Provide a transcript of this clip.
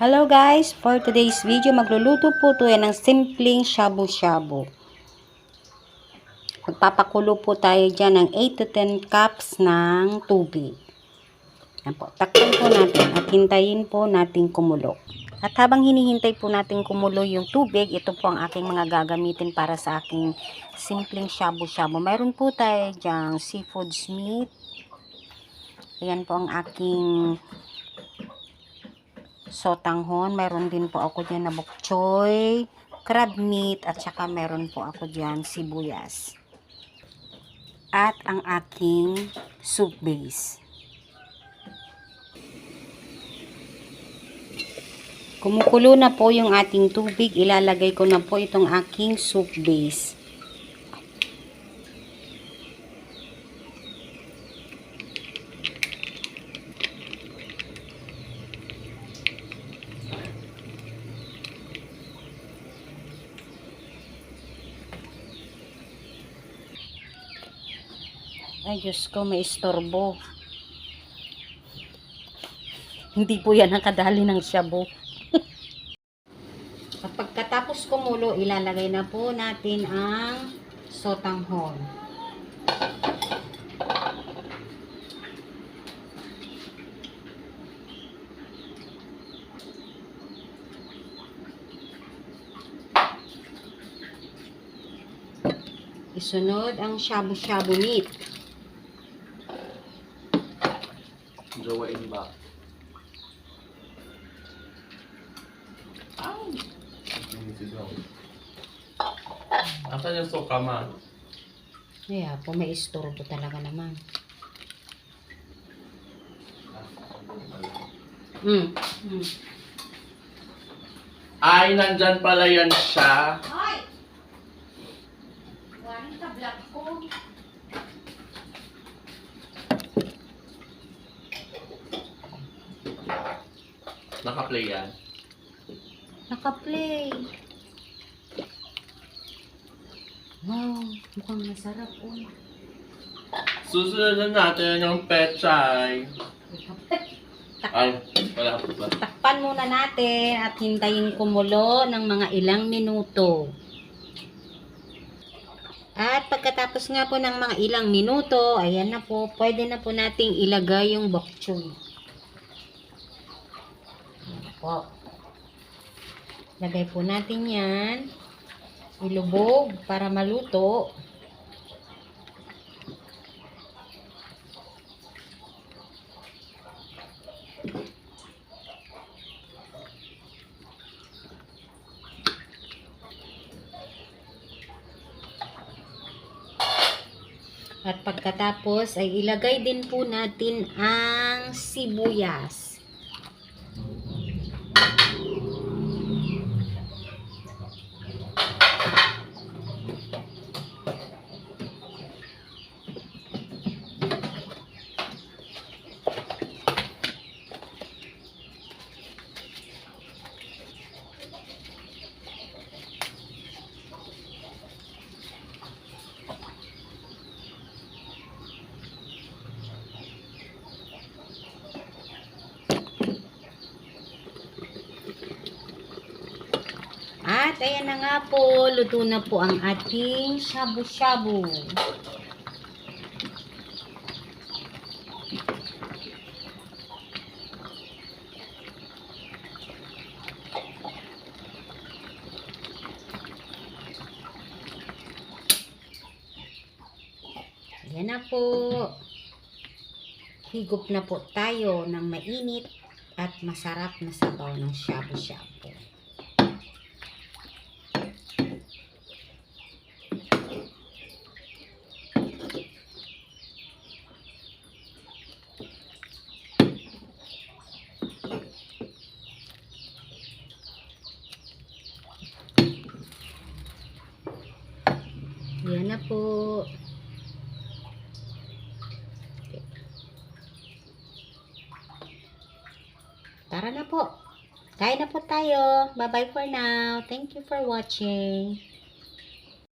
Hello guys, for today's video magluluto po tayo ng simpleng shabu-shabu. Magpapakulo po tayo dyan ng 8 to 10 cups ng tubig. Yan po, takpan po natin at hintayin po natin kumulo. At habang hinihintay po natin kumulo yung tubig, ito po ang aking mga gagamitin para sa aking simpleng shabu-shabu. Mayroon po tayo dyan seafoods meat. Ayan po ang aking sotanghon. Mayroon din po ako dyan na bok choy, crab meat, at saka mayroon po ako dyan sibuyas. At ang aking soup base. Kumukulo na po yung ating tubig. Ilalagay ko na po itong aking soup base. Ay, Diyos ko, may istorbo. Hindi po yan nakadali ng shabu. At pagkatapos kumulo, ilalagay na po natin ang sotanghon. Isunod ang shabu-shabu meat. Jawain ba? Asan yung suka, ma? Yeah, po may istorbo talaga naman. Ay, nandyan pala yan siya. Hoy! Waring tablat ko. Naka-play yan. Naka-play. Wow, mukhang masarap. Oh. Susunod na natin yung pechay. Ay, wala po ba? Takpan muna natin at hintayin kumulo ng mga ilang minuto. At pagkatapos nga po ng mga ilang minuto, ayan na po, pwede na po nating ilagay yung bok choy. Ayan po. Lagay po natin yan. Ilubog para maluto. At pagkatapos ay ilagay din po natin ang sibuyas. At ayan na nga po, luto na po ang ating shabu-shabu. Ayan na po. Higop na po tayo ng mainit at masarap na sabaw ng shabu-shabu. Yan na po. Tara na po. Kain na po tayo. Bye-bye for now. Thank you for watching.